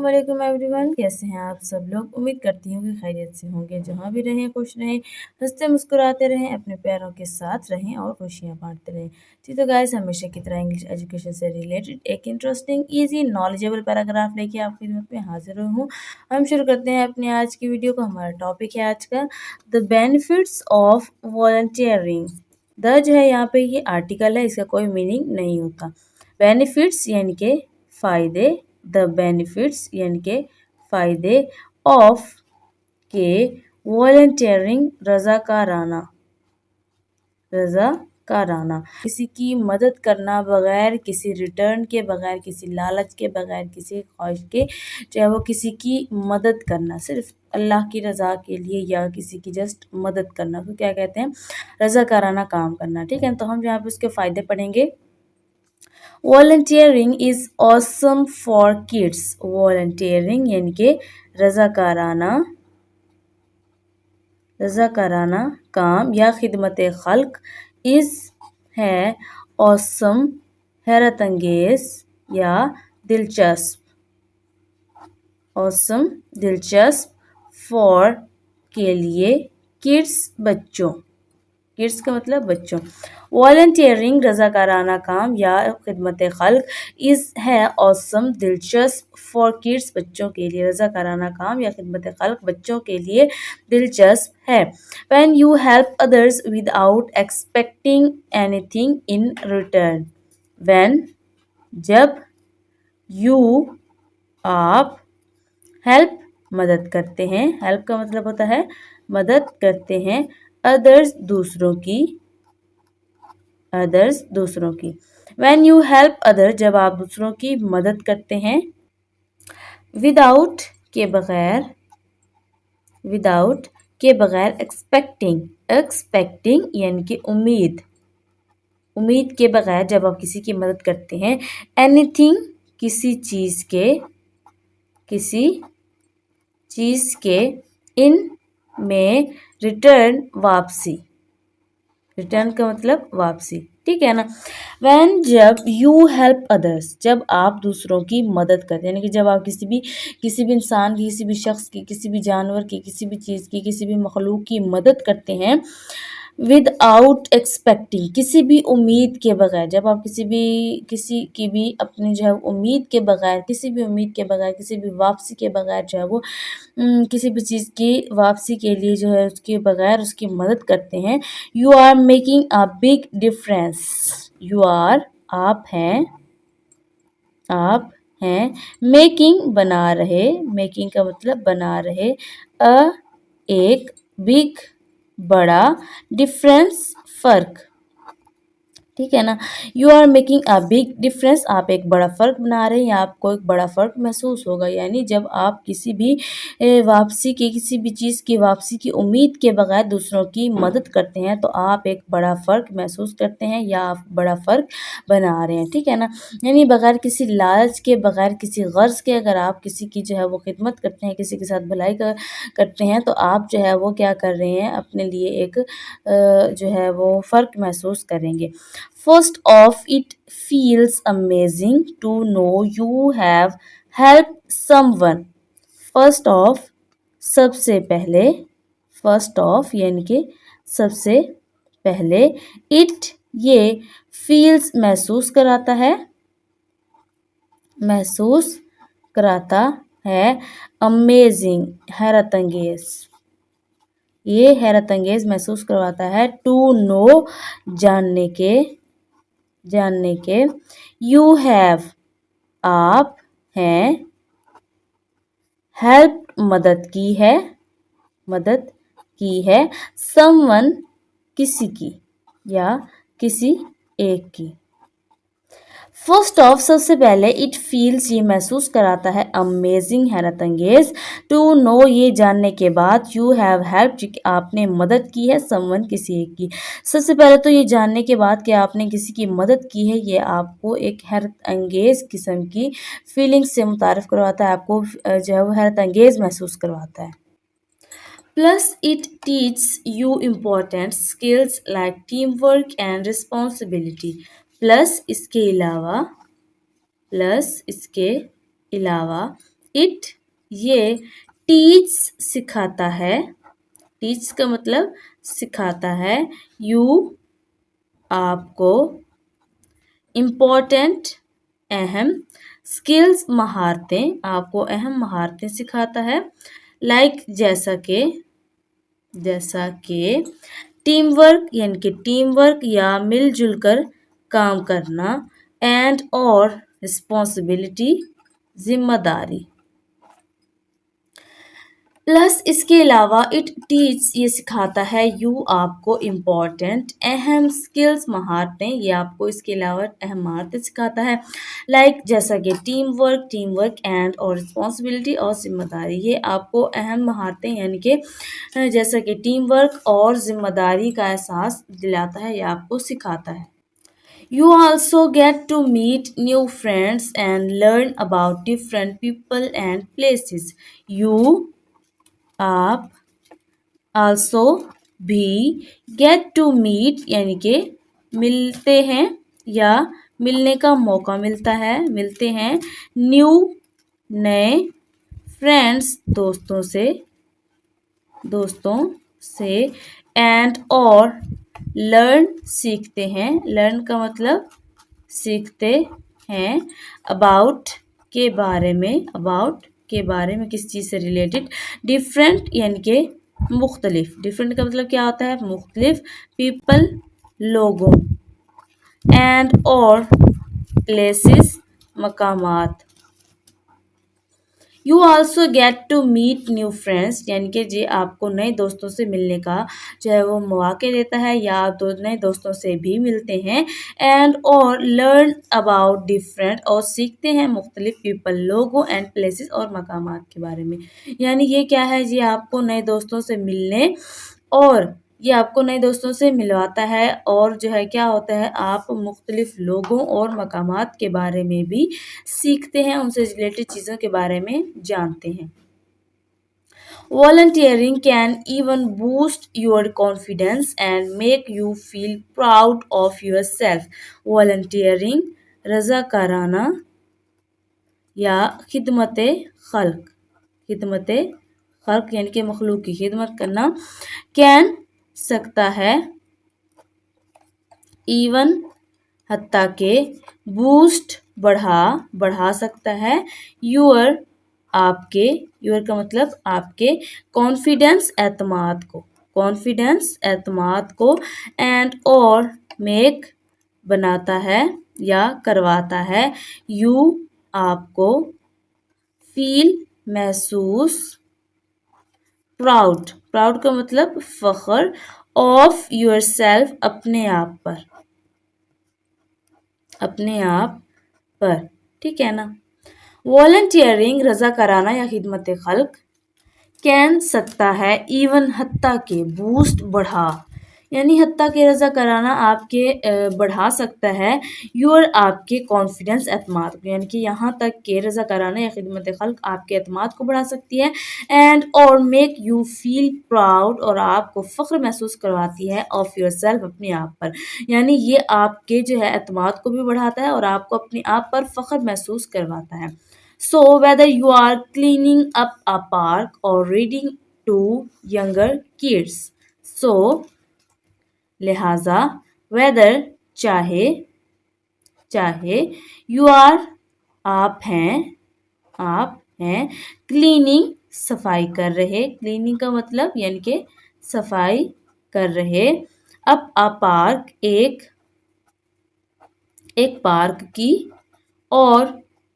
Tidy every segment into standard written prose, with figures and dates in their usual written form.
वालेकुम एवरीवन, कैसे हैं आप सब लोग। उम्मीद करती हूँ कि खैरियत से होंगे। जहाँ भी रहें खुश रहें, हंसते मुस्कुराते रहें, अपने प्यारों के साथ रहें और खुशियाँ बांटते रहें। जी तो गाइस, हमेशा की तरह इंग्लिश एजुकेशन से रिलेटेड एक इंटरेस्टिंग ईजी नॉलेजेबल पैराग्राफ लेके आपकी खिदमत में हाजिर हूँ। हम शुरू करते हैं अपनी आज की वीडियो को। हमारा टॉपिक है आज का the benefits of volunteering. The जो है यहाँ पे ये आर्टिकल है, इसका कोई मीनिंग नहीं होता। बेनिफिट्स यानी के फ़ायदे, द बेनिफिट्स यानी के फ़ायदे ऑफ के वॉलंटियरिंग रज़ाकाराना किसी की मदद करना बगैर किसी रिटर्न के, बगैर किसी लालच के, बगैर किसी ख्वाहिश के, चाहे वो किसी की मदद करना सिर्फ अल्लाह की रज़ा के लिए या किसी की जस्ट मदद करना, तो क्या कहते हैं, रज़ाकाराना काम करना। ठीक है, तो हम यहाँ पे उसके फ़ायदे पढ़ेंगे। Volunteering is awesome for kids. Volunteering यानी कि रज़ाकाराना काम या खिदमत खल्क इज़ है ऑसम हैरत अंगेज़ या दिलचस्प, ऑसम दिलचस्प, फॉर के लिए, किड्स बच्चों, किड्स का मतलब बच्चों। वॉलंटियरिंग रज़ाकाराना काम या खिदमत खल्क इज़ है ऑसम दिलचस्प, फॉर किड्स बच्चों के लिए, रज़ाकाराना काम या खिदमत खल्क बच्चों के लिए दिलचस्प है। When you help others without expecting anything in return. When जब, यू आप, हेल्प मदद करते हैं, हेल्प का मतलब होता है मदद करते हैं, अदर्स दूसरों की, अदर्स दूसरों की। व्हेन यू हेल्प अदर जब आप दूसरों की मदद करते हैं, विदाउट के बगैर, विदाउट के बगैर, एक्सपेक्टिंग, एक्सपेक्टिंग यानी कि उम्मीद, उम्मीद के बगैर जब आप किसी की मदद करते हैं, एनीथिंग किसी चीज़ के, किसी चीज़ के, इन में, रिटर्न वापसी, रिटर्न का मतलब वापसी। ठीक है ना। व्हेन जब, यू हेल्प अदर्स जब आप दूसरों की मदद करते हैं, यानी कि जब आप किसी भी इंसान की, किसी भी शख्स की, किसी भी जानवर की, किसी भी चीज़ की, किसी भी मखलूक की मदद करते हैं, विदाउट एक्सपेक्टिंग किसी भी उम्मीद के बगैर, जब आप किसी की भी अपनी जो है उम्मीद के बगैर, किसी भी उम्मीद के बगैर, किसी भी वापसी के बगैर जो है वो किसी भी चीज़ की वापसी के लिए जो है उसके बगैर उसकी मदद करते हैं, you are making a big difference. You are आप हैं, मेकिंग बना रहे, मेकिंग का मतलब बना रहे, अ एक, बिग बड़ा, डिफरेंस फर्क। ठीक है ना। You are making a big difference आप एक बड़ा फ़र्क बना रहे हैं या आपको एक बड़ा फ़र्क महसूस होगा। यानी जब आप किसी भी वापसी की, किसी भी चीज़ की वापसी की उम्मीद के बगैर दूसरों की मदद करते हैं तो आप एक बड़ा फ़र्क महसूस करते हैं या आप बड़ा फ़र्क बना रहे हैं। ठीक है ना। यानी बगैर किसी लालच के, बगैर किसी गर्ज़ के अगर आप किसी की जो है वो खिदमत करते हैं, किसी के साथ भलाई करते हैं तो आप जो है वो क्या कर रहे हैं, अपने लिए एक जो है वो फ़र्क महसूस करेंगे। First off, it feels amazing to know you have helped someone. First off, सबसे पहले, first off यानी कि सबसे पहले, it ये feels महसूस कराता है, महसूस कराता है, amazing हैरत अंगेज़, ये हैरत अंगेज़ महसूस करवाता है, to know जानने के, यू हैव आप हैं, हेल्प मदद की है, समवन किसी की या किसी एक की। फर्स्ट ऑफ सबसे पहले, इट फील्स ये महसूस कराता है, अमेजिंग हैरत अंगेज, टू नो ये जानने के बाद, यू हैव हेल्प आपने मदद की है, समवन किसी एक की। सबसे पहले तो ये जानने के बाद कि आपने किसी की मदद की है, ये आपको एक हैरत अंगेज किस्म की फीलिंग्स से मुतारिफ करवाता है, आपको जो है वो हैरत अंगेज महसूस करवाता है। Plus it teach you important skills like team work and responsibility. Plus इसके अलावा इट ये टीच सिखाता है, टीच का मतलब सिखाता है, यू आपको, इम्पोर्टेंट अहम, स्किल्स महारतें, आपको अहम महारतें सिखाता है, लाइक जैसा कि टीम वर्क यानी कि टीम वर्क या मिलजुल कर काम करना, एंड और रिस्पॉन्सिबिलिटी जिम्मेदारी। प्लस इसके अलावा इट टीच ये सिखाता है, यू आपको इम्पॉर्टेंट अहम स्किल्स महारतें, ये आपको इसके अलावा अहम महारतें सिखाता है, लाइक जैसा कि टीम वर्क एंड और रिस्पॉन्सिबिलिटी और जिम्मेदारी, ये आपको अहम महारतें यानी कि जैसा कि टीम वर्क और जिम्मेदारी का एहसास दिलाता है या आपको सिखाता है। You also get to meet new friends and learn about different people and places. You आप also भी get to meet यानी कि मिलते हैं या मिलने का मौका मिलता है, मिलते हैं न्यू नए, फ्रेंड्स दोस्तों से एंड और लर्न सीखते हैं, लर्न का मतलब सीखते हैं, अबाउट के बारे में किस चीज़ से रिलेटेड, डिफरेंट यानी कि मुख्तलिफ, डिफरेंट का मतलब क्या होता है मुख्तलिफ, पीपल लोगों, एंड और प्लेसेस मकामात। You also get to meet new friends यानी कि जी आपको नए दोस्तों से मिलने का जो है वो मौके देता है या आप नए दोस्तों से भी मिलते हैं, एंड और लर्न अबाउट डिफरेंट और सीखते हैं मुख्तलिफ पीपल लोगों एंड प्लेसेस और मकामात के बारे में। यानी ये क्या है जी आपको नए दोस्तों से मिलने और ये आपको नए दोस्तों से मिलवाता है और जो है क्या होता है आप मुख्तलिफ लोगों और मकामात के बारे में भी सीखते हैं, उनसे रिलेटेड चीज़ों के बारे में जानते हैं। Volunteering can even boost your confidence and make you feel proud of yourself. Volunteering रज़ाकाराना या खिदमत खल्क यानी कि मखलूक की खिदमत करना, कैन सकता है, इवन हत्ता के, बूस्ट बढ़ा सकता है, यूअर का मतलब आपके, कॉन्फिडेंस एतमाद को, एंड और मेक बनाता है या करवाता है, यू आपको, फील महसूस, प्राउड का मतलब फख्र, ऑफ योर सेल्फ अपने आप पर, ठीक है ना। वॉलंटियरिंग रज़ाकाराना या खिदमत खल्क, कैन सकता है, इवन हत्ता के, बूस्ट यानी हत्ता के रज़ाकाराना आपके बढ़ा सकता है, योर आपके कॉन्फिडेंस एतमाद को, यानी कि यहाँ तक के रज़ाकाराना या खिदमत खल्क आपके एतमाद को बढ़ा सकती है, एंड और मेक यू फील प्राउड और आपको फ़ख्र महसूस करवाती है, ऑफ योर सेल्फ अपने आप पर, यानी ये आपके जो है एतमाद को भी बढ़ाता है और आपको अपने आप पर फ़ख्र महसूस करवाता है। So whether you are cleaning up a park or reading to younger kids, so लिहाजा whether चाहे you are आप हैं क्लीनिंग सफाई कर रहे, क्लीनिंग का मतलब यानी कि सफाई कर रहे, अप आ पार्क एक पार्क की,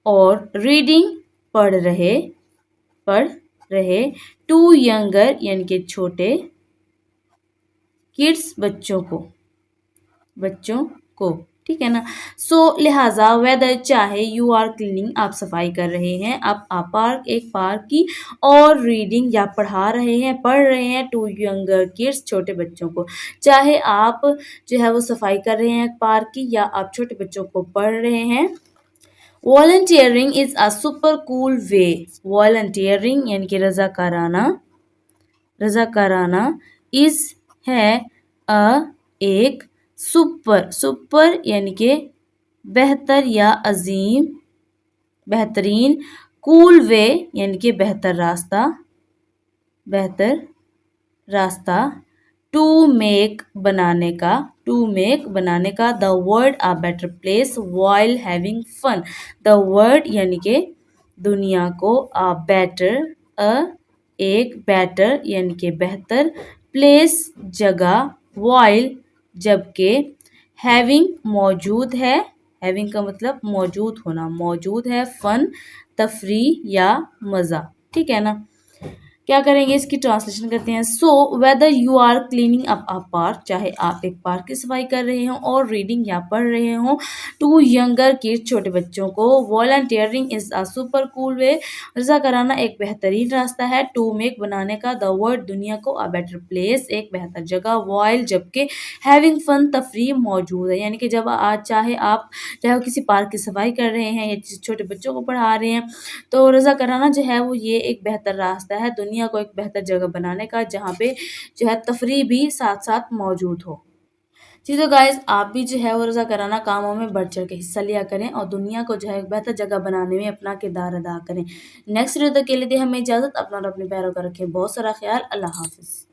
और रीडिंग पढ़ रहे टू यंगर यानी कि छोटे, किड्स बच्चों को, ठीक है ना। सो लिहाजा वेदर चाहे, यू आर क्लीनिंग आप सफाई कर रहे हैं, आप पार्क एक पार्क की, और रीडिंग या पढ़ रहे हैं टू यंगर किड्स छोटे बच्चों को, चाहे आप जो है वो सफाई कर रहे हैं पार्क की या आप छोटे बच्चों को पढ़ रहे हैं। Volunteering is a super cool way, volunteering यानी कि रज़ाकाराना इज है एक सुपर यानी कि बेहतर या बेहतरीन, कूल वे यानी कि बेहतर रास्ता, बेहतर रास्ता। टू मेक बनाने का, टू मेक बनाने का। The world a better place while having fun. The world यानी कि दुनिया को, अ बेटर, अ एक, बेटर यानी कि बेहतर, प्लेस जगह, वाइल जबकि, हैविंग मौजूद है, हैविंग का मतलब मौजूद होना, मौजूद है, फन तफरी या मज़ा। ठीक है ना। क्या करेंगे, इसकी ट्रांसलेशन करते हैं। So whether you are cleaning up a park, चाहे आप एक पार्क की सफाई कर रहे हो और रीडिंग या पढ़ रहे हो टू यंगर किड्स, छोटे बच्चों को, volunteering is a super cool way, रजा कराना एक बेहतरीन रास्ता है, टू मेक बनाने का, द वर्ल्ड दुनिया को, अ बेटर प्लेस एक बेहतर जगह, वाइल जबकि, हैविंग फन तफरी मौजूद है। यानी कि जब आज चाहे वो किसी पार्क की सफाई कर रहे हैं या किसी छोटे बच्चों को पढ़ा रहे हैं, तो रज़ा कराना जो है वो ये एक बेहतर रास्ता है दुनिया को एक बेहतर जगह बनाने का, जहाँ पे जो है तफरीह भी साथ-साथ मौजूद हो। जी, तो गाइज़ आप भी जो है वो रज़ा कराना कामों में बढ़-चढ़ के हिस्सा लिया करें और दुनिया को जो है एक बेहतर जगह बनाने में अपना किरदार अदा करें। नेक्स्ट वीडियो तक के लिए दें हमें इजाज़त। अपना और अपने प्यारों का रखें बहुत सारा ख़्याल। अल्लाह हाफ़िज़।